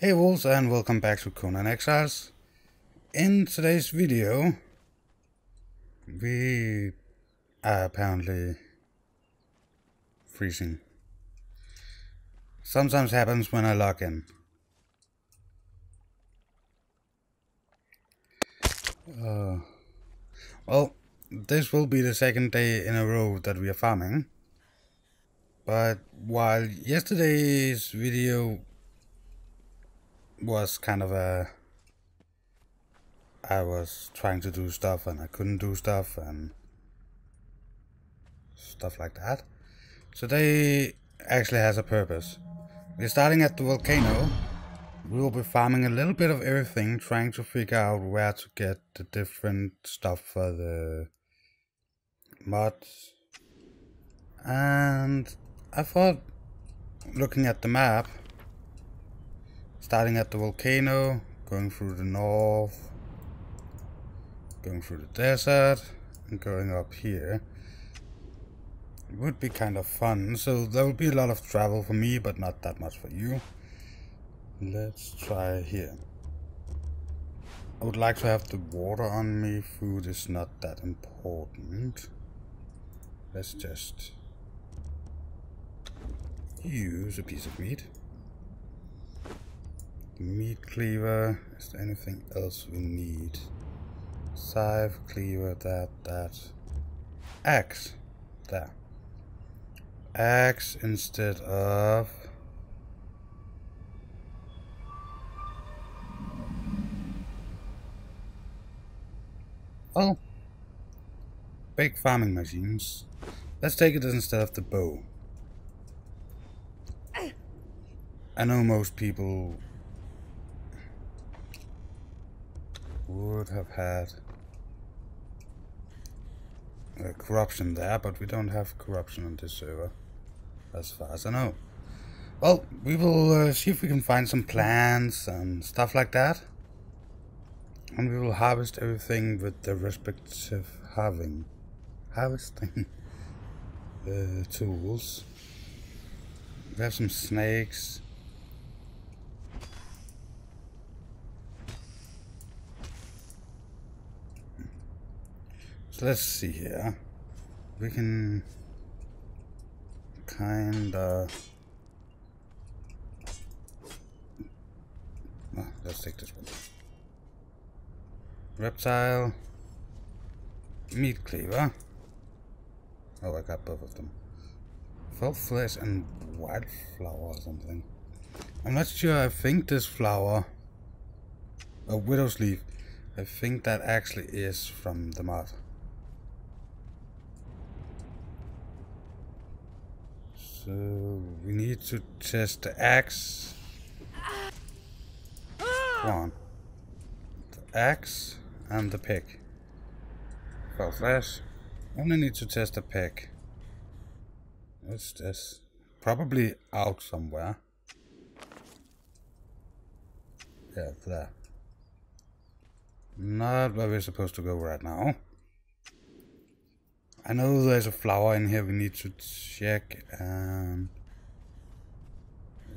Hey wolves, and welcome back to Conan Exiles. In today's video, we are apparently freezing. Sometimes happens when I log in. Well, this will be the second day in a row that we are farming. But while yesterday's video was kind of I was trying to do stuff and I couldn't do stuff and stuff like that. Today actually has a purpose. We're starting at the volcano. We will be farming a little bit of everything, trying to figure out where to get the different stuff for the mods. And I thought, looking at the map, starting at the volcano, going through the north, going through the desert, and going up here, it would be kind of fun. So there will be a lot of travel for me, but not that much for you. Let's try here. I would like to have the water on me. Food is not that important. Let's just use a piece of meat. The meat cleaver. Is there anything else we need? Scythe, cleaver, that. Axe. There. Axe instead of... Oh. Big farming machines. Let's take it instead of the bow. I know most people would have had corruption there, but we don't have corruption on this server, as far as I know. Well, we will see if we can find some plants and stuff like that, and we will harvest everything with the respective harvesting tools. We have some snakes. So let's see here. We can kinda... Oh, let's take this one. Reptile. Meat cleaver. Oh, I got both of them. Fell flesh and wildflower or something. I'm not sure. I think this flower, a widow's leaf, I think that actually is from the mod. So we need to test the axe. Come on. The axe and the pick. Fell flesh. Only need to test the pick. What's this? Probably out somewhere. Yeah, there. Not where we're supposed to go right now. I know there's a flower in here we need to check.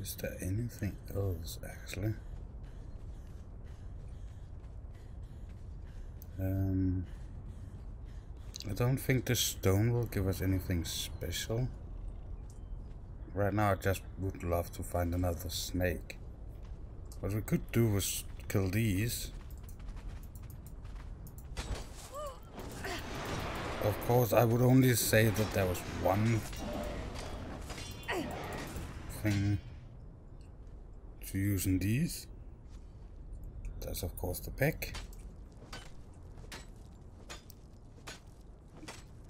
Is there anything else actually? I don't think the stone will give us anything special. Right now I just would love to find another snake. What we could do was kill these. Of course I would only say that there was one thing to use in these. That's of course the pick.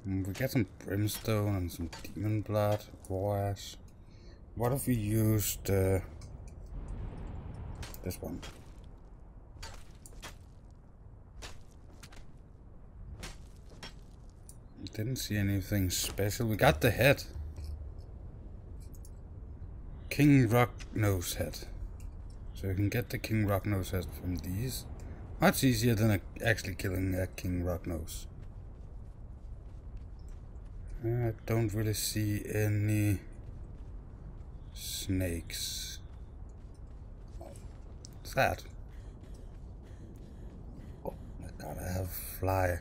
We get some brimstone and some demon blood, raw ash. What if we used this one? Didn't see anything special. We got the head. King Rocknose head. So you can get the King Rocknose head from these. Much easier than actually killing a King Rocknose. I don't really see any snakes. What's that? Oh my god, I have a fly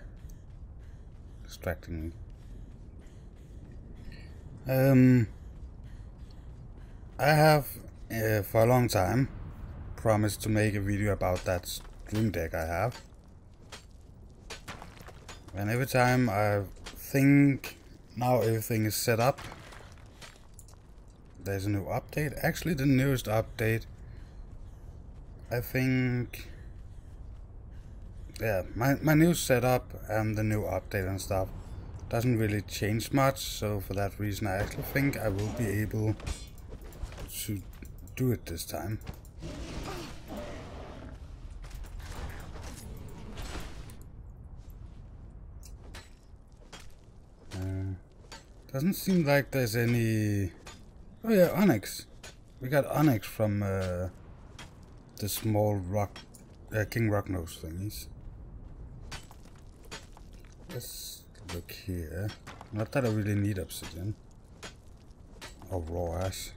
distracting me. I have, for a long time, promised to make a video about that stream deck I have. And every time I think now everything is set up, there's a new update. Actually, the newest update, I think, yeah, my new setup and the new update and stuff doesn't really change much. So for that reason, I actually think I will be able to do it this time. Doesn't seem like there's any... Oh yeah, onyx. We got onyx from the small rock, King Rocknose thingies. Let's look here. Not that I really need obsidian or raw ash.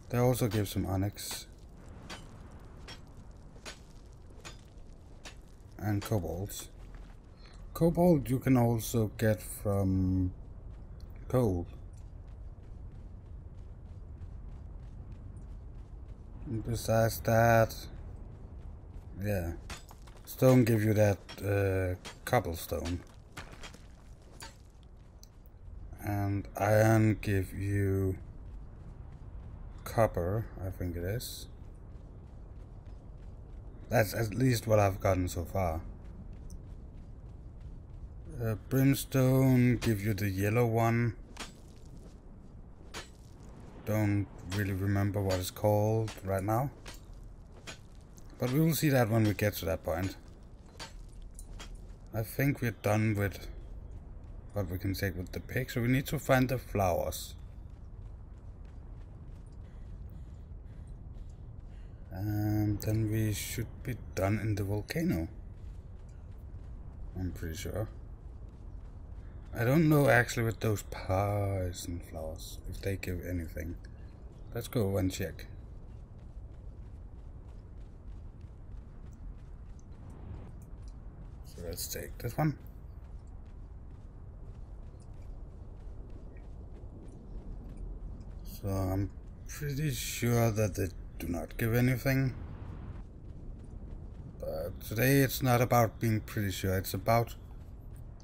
They also give some onyx and cobalt. Cobalt you can also get from coal. And besides that, yeah, stone give you that cobblestone, and iron give you copper, I think it is. That's at least what I've gotten so far. Brimstone give you the yellow one. Don't really remember what it's called right now, but we will see that when we get to that point. I think we're done with what we can take with the pig, so we need to find the flowers. And then we should be done in the volcano, I'm pretty sure. I don't know actually with those poison flowers, if they give anything. Let's go and check. So let's take this one. So I'm pretty sure that they do not give anything. But today it's not about being pretty sure, it's about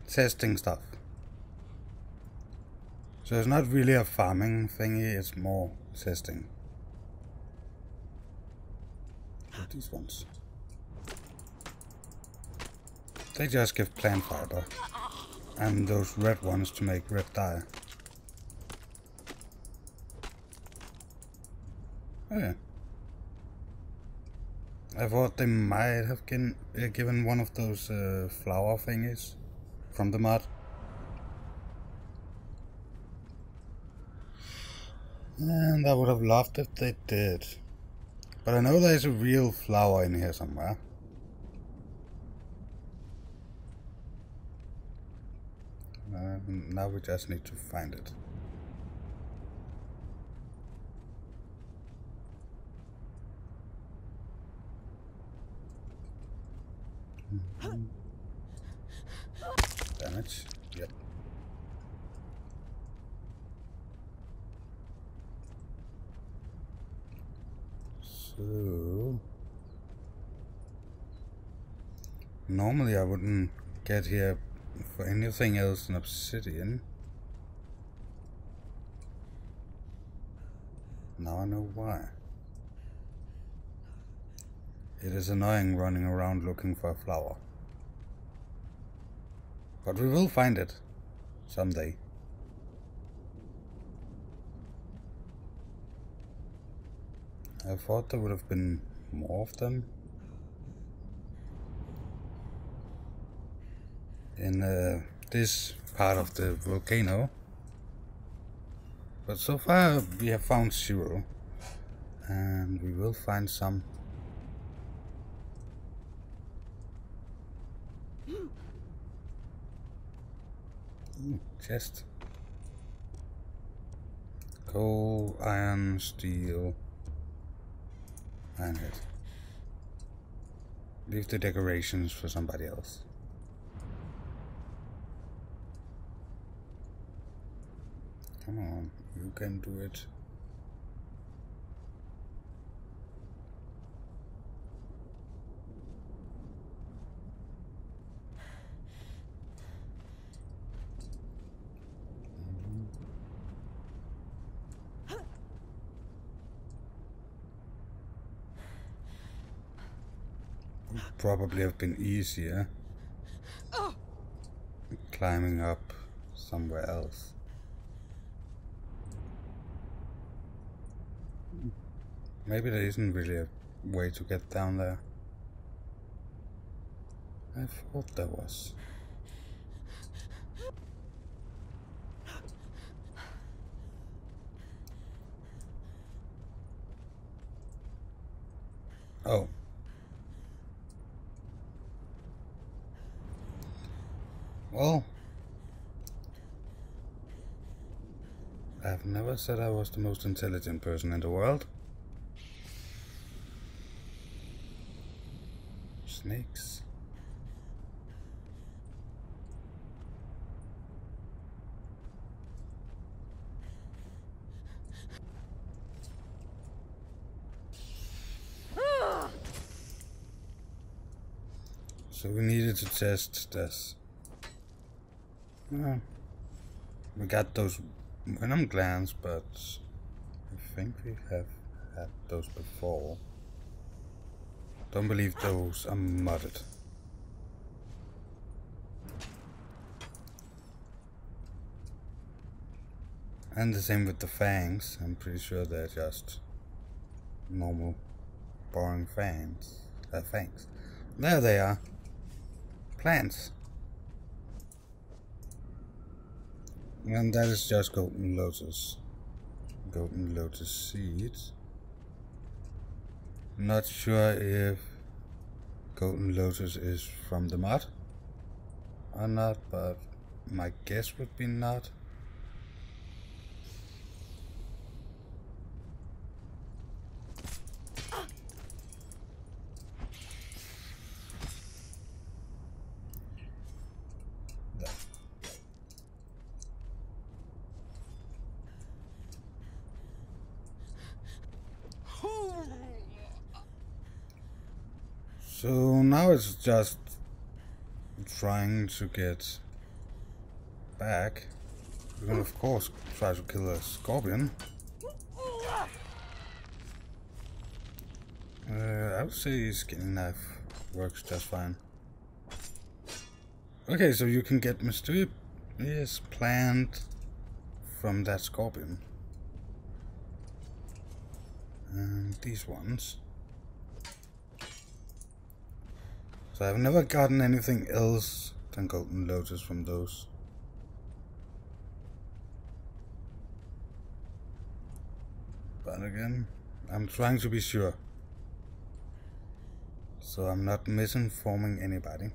testing stuff. So it's not really a farming thingy, it's more testing. Look, these ones. They just give plant fiber. And those red ones to make red dye. Oh yeah. I thought they might have given one of those flower thingies from the mud. And I would have loved if they did. But I know there's a real flower in here somewhere. Now we just need to find it. Damage. Yep. So normally I wouldn't get here for anything else than obsidian. Now I know why. It is annoying running around looking for a flower. But we will find it someday. I thought there would have been more of them in this part of the volcano. But so far we have found 0. And we will find some. Ooh, chest. Coal, iron, steel, iron head. Leave the decorations for somebody else. Come on, you can do it. Would probably have been easier climbing up somewhere else. Maybe there isn't really a way to get down there. I thought there was. Oh. Well, I've never said I was the most intelligent person in the world. Snakes. So we needed to test this. We got those venom glands, but I think we have had those before. Don't believe those are modded. And the same with the fangs. I'm pretty sure they're just normal, boring fangs. Fangs. There they are. Plants. And that is just golden lotus. Golden lotus seeds. Not sure if golden lotus is from the mod or not, but my guess would be not. So now it's just trying to get back. We can of course try to kill a scorpion. I would say skinning knife works just fine. Okay, so you can get mysterious plant from that scorpion. And these ones. So I've never gotten anything else than golden lotus from those. But again, I'm trying to be sure. So I'm not misinforming anybody.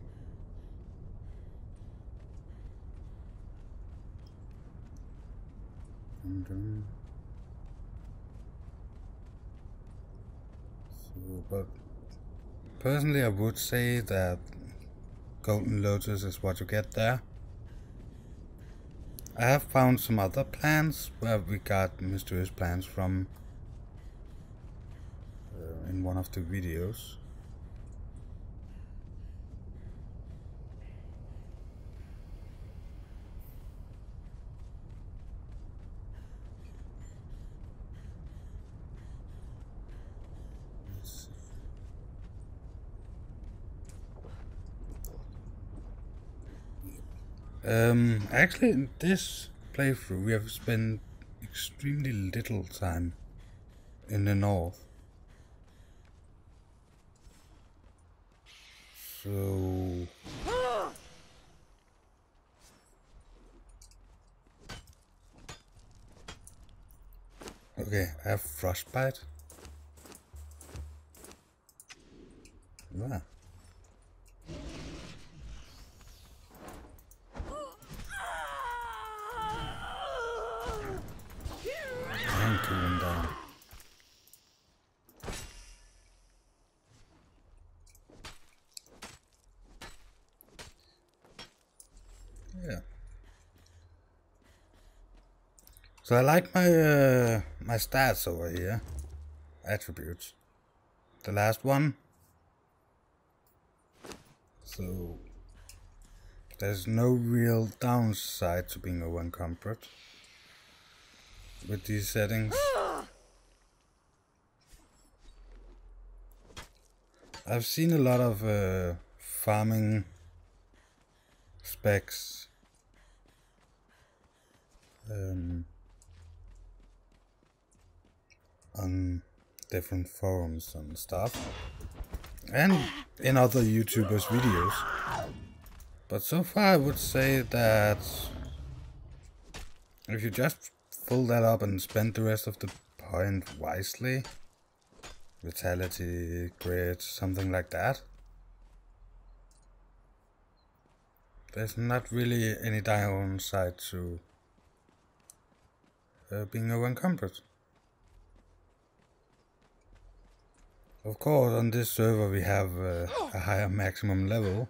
But personally I would say that golden lotus is what you get there. I have found some other plants where we got mysterious plants from in one of the videos. Actually in this playthrough we have spent extremely little time in the north. So okay, I have frostbite. Yeah. I'm cooling down. Yeah. So I like my my stats over here. Attributes. The last one. So there's no real downside to being over encumbered with these settings. I've seen a lot of farming specs on different forums and stuff, and in other YouTubers' videos. But so far I would say that if you just fill that up and spend the rest of the point wisely, vitality, grit, something like that, there's not really any downside to being over encumbered. Of course, on this server we have a higher maximum level,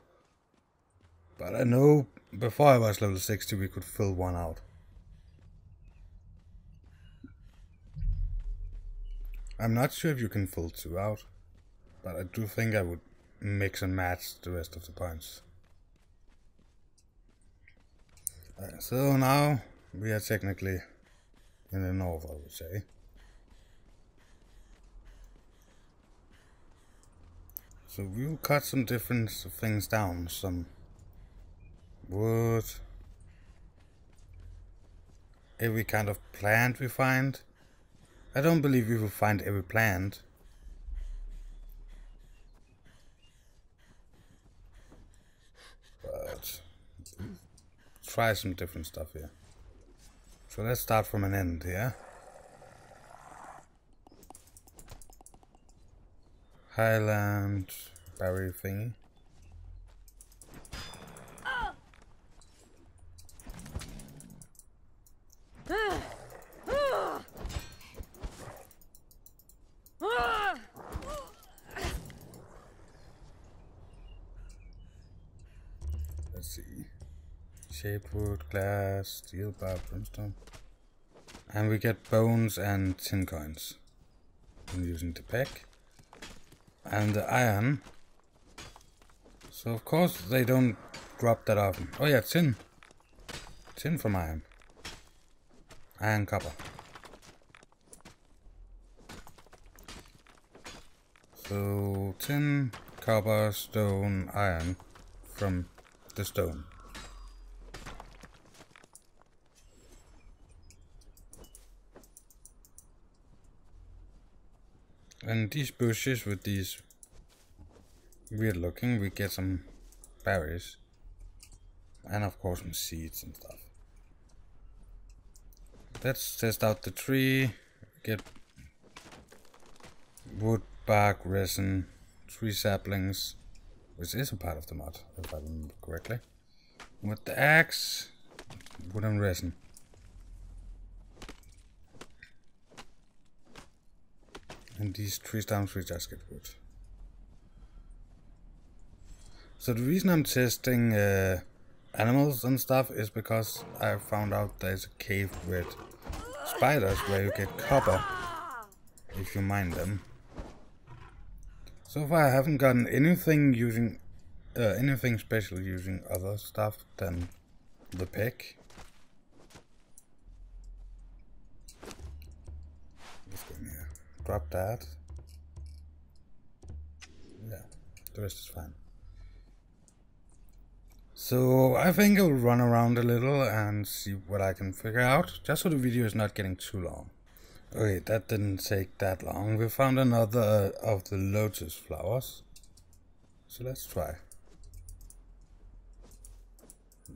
but I know before I was level 60 we could fill one out. I'm not sure if you can fill two out, but I do think I would mix and match the rest of the points. So now we are technically in the north, I would say. So we'll cut some different things down, some wood, every kind of plant we find. I don't believe we will find every plant. But try some different stuff here. So let's start from an end here. Highland berry thingy. Let's see. Shapewood, glass, steel bar, brimstone. And we get bones and tin coins from using the pack. And the iron. So of course they don't drop that often. Oh yeah, tin. Tin from iron. Iron copper. So tin, copper, stone, iron from the stone. And these bushes with these weird looking, we get some berries. And of course some seeds and stuff. Let's test out the tree. Get wood, bark, resin, tree saplings, which is a part of the mod, if I remember correctly. With the axe, wood and resin. And these tree stumps we just get wood. So the reason I'm testing animals and stuff is because I found out there's a cave with spiders where you get copper if you mine them. So far I haven't gotten anything using anything special using other stuff than the pick. Let's go in here. Drop that. Yeah, the rest is fine. So I think I'll run around a little and see what I can figure out, just so the video is not getting too long. Okay, that didn't take that long. We found another of the lotus flowers. So let's try.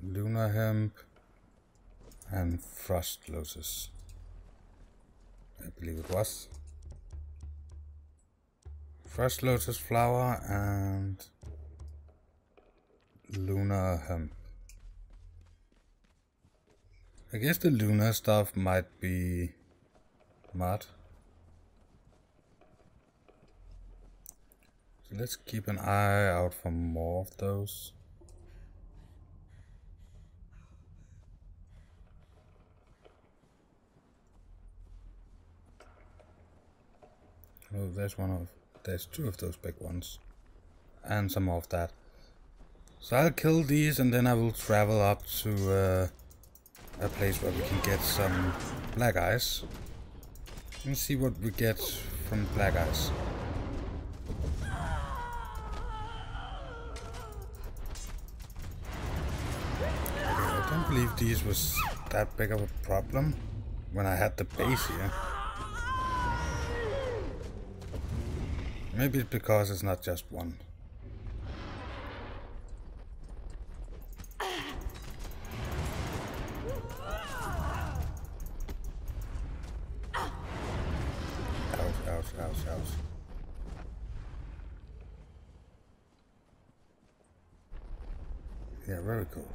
Lunar hemp and frost lotus. I believe it was. Frost lotus flower and lunar hemp. I guess the lunar stuff might be mud. So let's keep an eye out for more of those. Oh, there's two of those big ones. And some more of that. So I'll kill these and then I will travel up to a place where we can get some black eyes. Let's see what we get from black eyes. I don't believe these was that big of a problem when I had the base here. Maybe it's because it's not just one. Ouch. Yeah, very cool.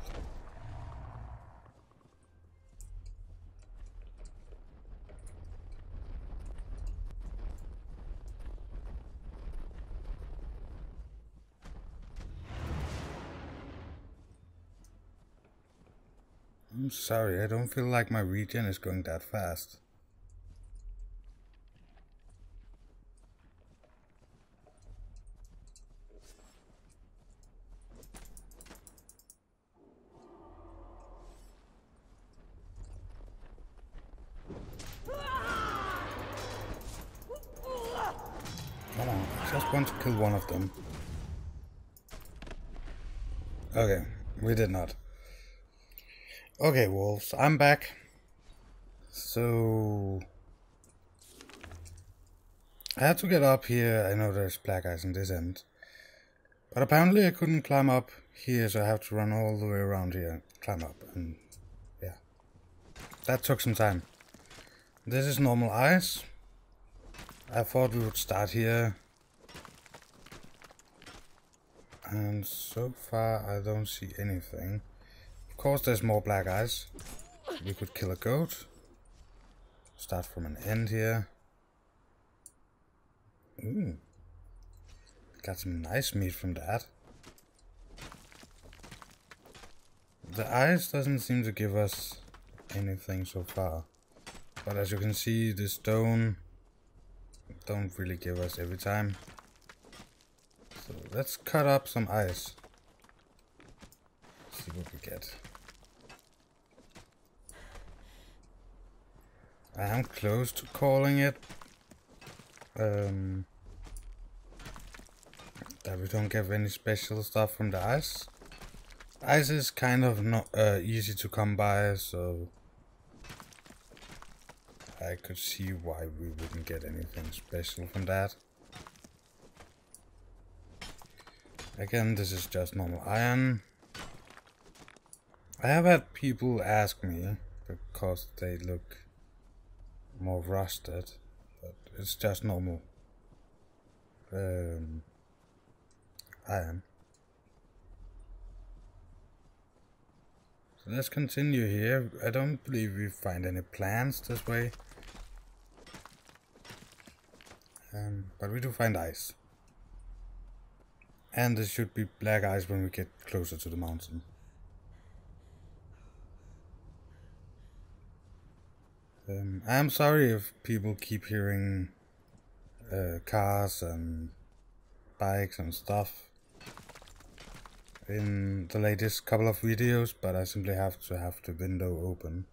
I'm sorry, I don't feel like my regen is going that fast. Come on, I just want to kill one of them. Okay, we did not. Okay, wolves, I'm back. So I had to get up here. I know there's black eyes in this end. But apparently I couldn't climb up here, so I have to run all the way around here and climb up. And yeah, that took some time. This is normal eyes. I thought we would start here. And so far I don't see anything. Of course there's more black eyes. We could kill a goat. Start from an end here. Ooh. Got some nice meat from that. The ice doesn't seem to give us anything so far. But as you can see, the stone don't really give us every time. So let's cut up some ice. See what we get. I am close to calling it. That we don't get any special stuff from the ice. Ice is kind of not easy to come by, so I could see why we wouldn't get anything special from that. Again, this is just normal iron. I have had people ask me because they look more rusted, but it's just normal iron. So let's continue here. I don't believe we find any plants this way, but we do find ice. And there should be black ice when we get closer to the mountain. I'm sorry if people keep hearing cars and bikes and stuff in the latest couple of videos, but I simply have to have the window open.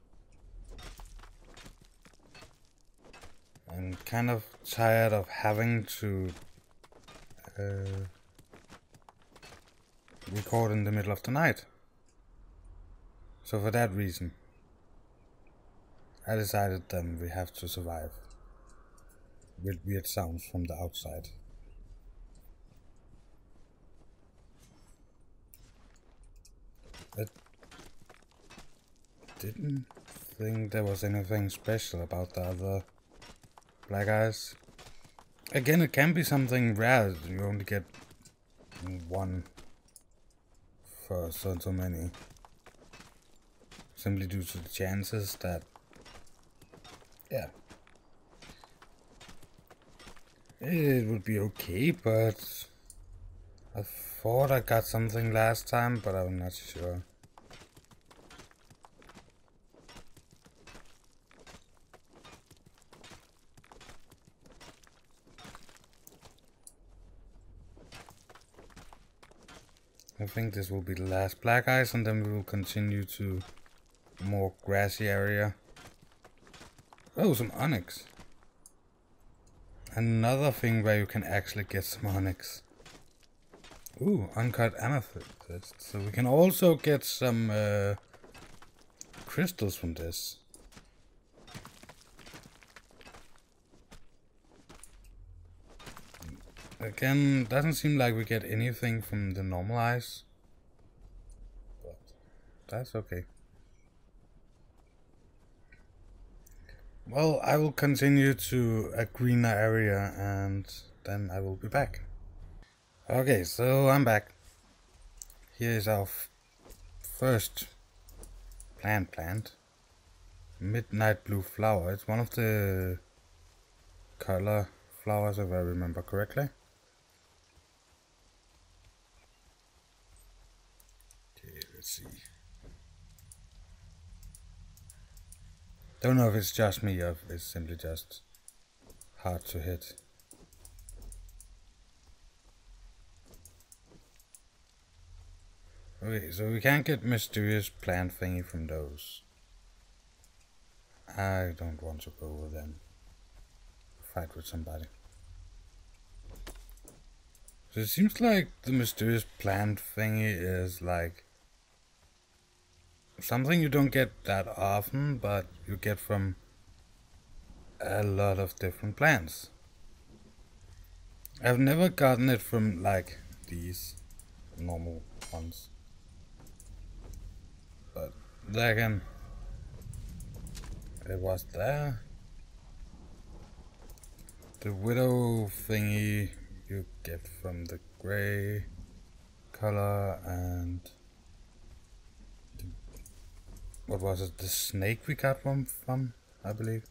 I'm kind of tired of having to record in the middle of the night. So for that reason, I decided then we have to survive with weird sounds from the outside. I didn't think there was anything special about the other black eyes. Again, it can be something rare. You only get one for so many. Simply due to the chances that, yeah, it would be okay, but I thought I got something last time, but I'm not sure. I think this will be the last black ice, and then we will continue to a more grassy area. Oh, some onyx. Another thing where you can actually get some onyx. Ooh, uncut amethyst. So we can also get some crystals from this. Again, doesn't seem like we get anything from the normal ice. But that's okay. Well, I will continue to a greener area and then I will be back. Okay, so I'm back. Here is our first plant. Midnight blue flower. It's one of the color flowers if I remember correctly. Okay, let's see. Don't know if it's just me or if it's simply just hard to hit. Okay, so we can't get mysterious plant thingy from those. I don't want to go with them. Fight with somebody. So it seems like the mysterious plant thingy is like something you don't get that often, but you get from a lot of different plants. I've never gotten it from like these normal ones. But there again, it was there. The widow thingy you get from the gray color, and what was it? The snake we got one from, I believe.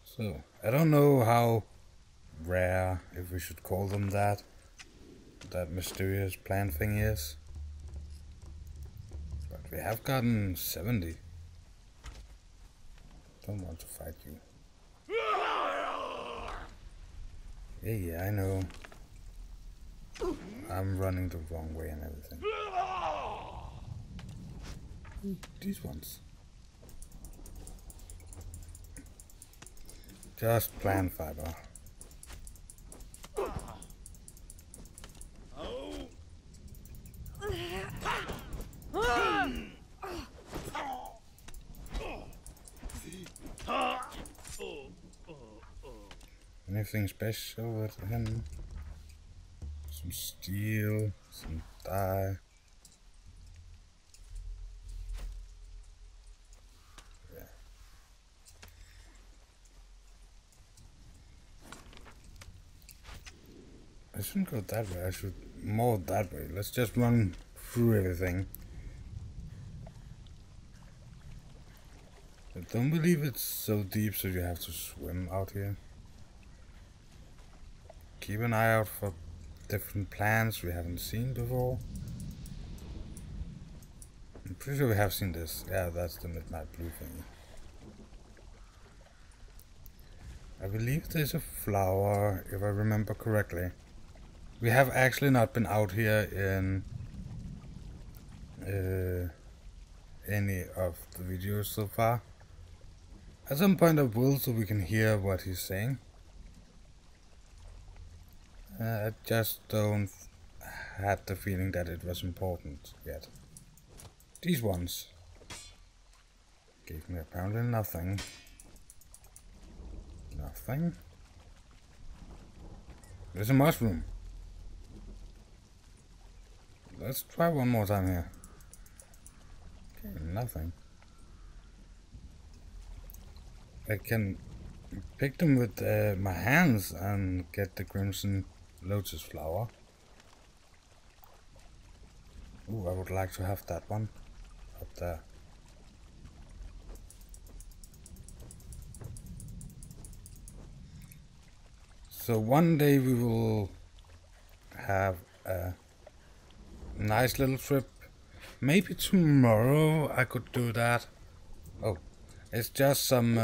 So I don't know how rare, if we should call them that mysterious plant thing is. But we have gotten 70. Don't want to fight you. Yeah, I know. I'm running the wrong way and everything. These ones. Just plant fiber. Anything special with him? Some steel, some dye. Yeah. I shouldn't go that way, I should more that way. Let's just run through everything. I don't believe it's so deep so you have to swim out here. Keep an eye out for different plants we haven't seen before. I'm pretty sure we have seen this. Yeah, that's the midnight blue thing. I believe there's a flower, if I remember correctly. We have actually not been out here in any of the videos so far. At some point I will, so we can hear what he's saying. I just don't had the feeling that it was important yet. These ones gave me apparently nothing. Nothing. There's a mushroom. Let's try one more time here. Okay, nothing. I can pick them with my hands and get the crimson lotus flower. Ooh, I would like to have that one up there. So one day we will have a nice little trip. Maybe tomorrow I could do that. Oh, it's just some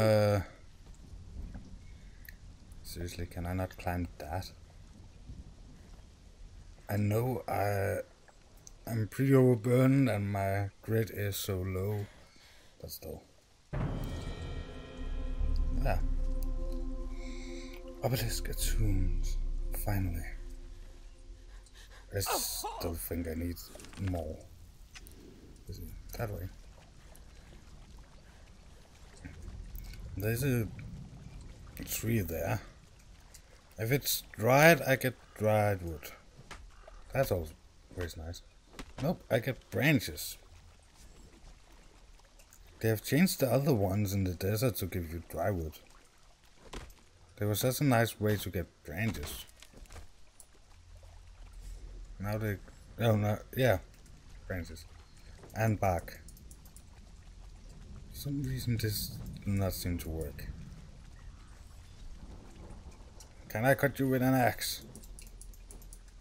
seriously, can I not climb that? I know I'm pretty overburdened and my grid is so low, but still. Yeah. Obelisk attuned. Finally. I still think I need more. Is it that way? There's a tree there. If it's dried, I get dried wood. That's always nice. Nope, I get branches. They have changed the other ones in the desert to give you dry wood. There was such a nice way to get branches. Now they... Oh no, yeah. Branches. And bark. For some reason this does not seem to work. Can I cut you with an axe?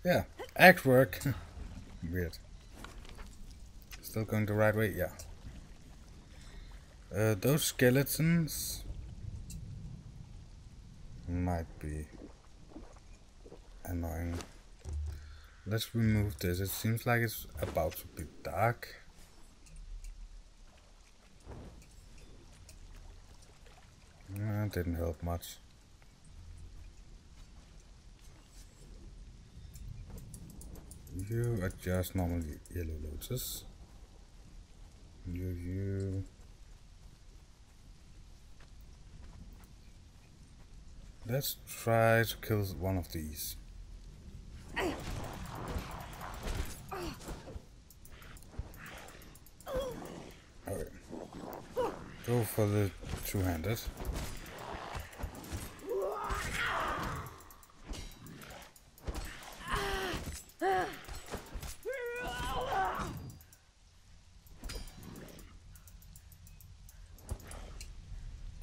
Yeah, axe work. Weird. Still going the right way? Yeah. Those skeletons might be annoying. Let's remove this. It seems like it's about to be dark. Didn't help much. You are just normal yellow lotus. You. Let's try to kill one of these. Okay. Go for the two-handed.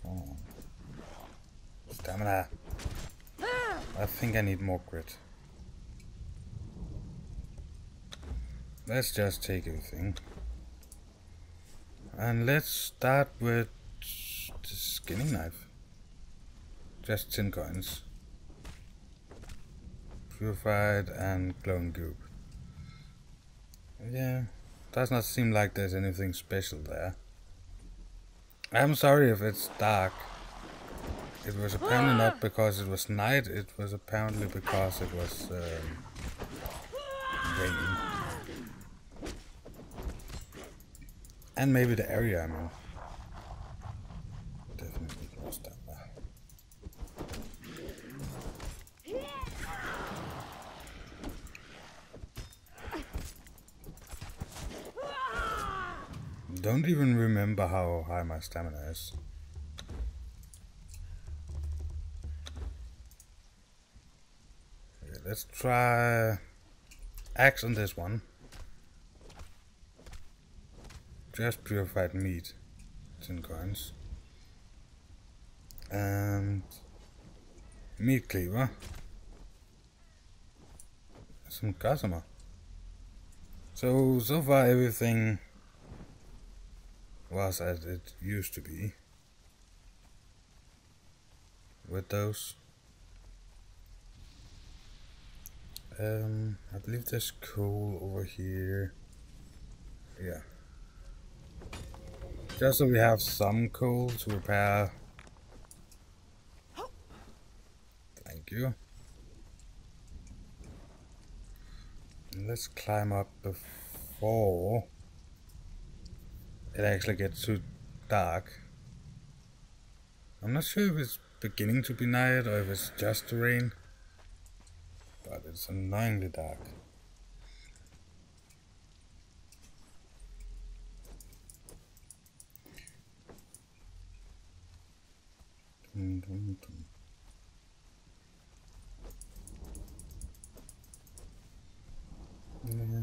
Oh. Stamina. I think I need more grit. Let's just take everything. And let's start with the skinning knife. Just 10 coins. Purified and glowing goop. Yeah, does not seem like there's anything special there. I'm sorry if it's dark. It was apparently not because it was night, it was apparently because it was raining. And maybe the area I'm in. Definitely lost that there. Don't even remember how high my stamina is. Okay, let's try axe on this one. Just purified meat, 10 coins. And meat cleaver. Some gossamer. So far everything was as it used to be with those. I believe there's coal over here. Yeah. Just so we have some coal to repair. Thank you. And let's climb up before it actually gets too dark. I'm not sure if it's beginning to be night or if it's just the rain, but it's annoyingly dark. Yeah.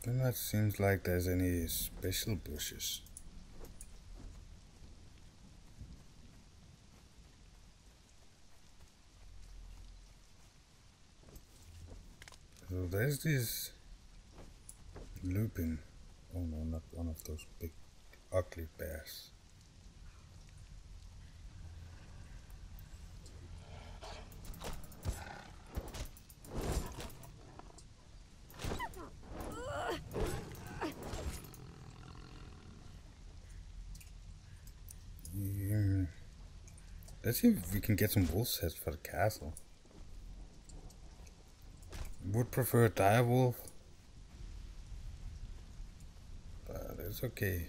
Then that seems like there's any special bushes. So there's this looping. Oh no, not one of those big ugly bears. Let's see if we can get some wolf's heads for the castle. Would prefer a dire wolf, but it's okay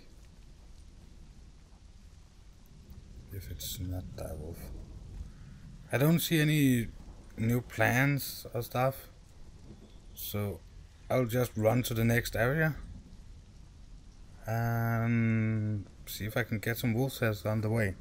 if it's not dire wolf. I don't see any new plans or stuff, so I'll just run to the next area and see if I can get some wolf's heads on the way.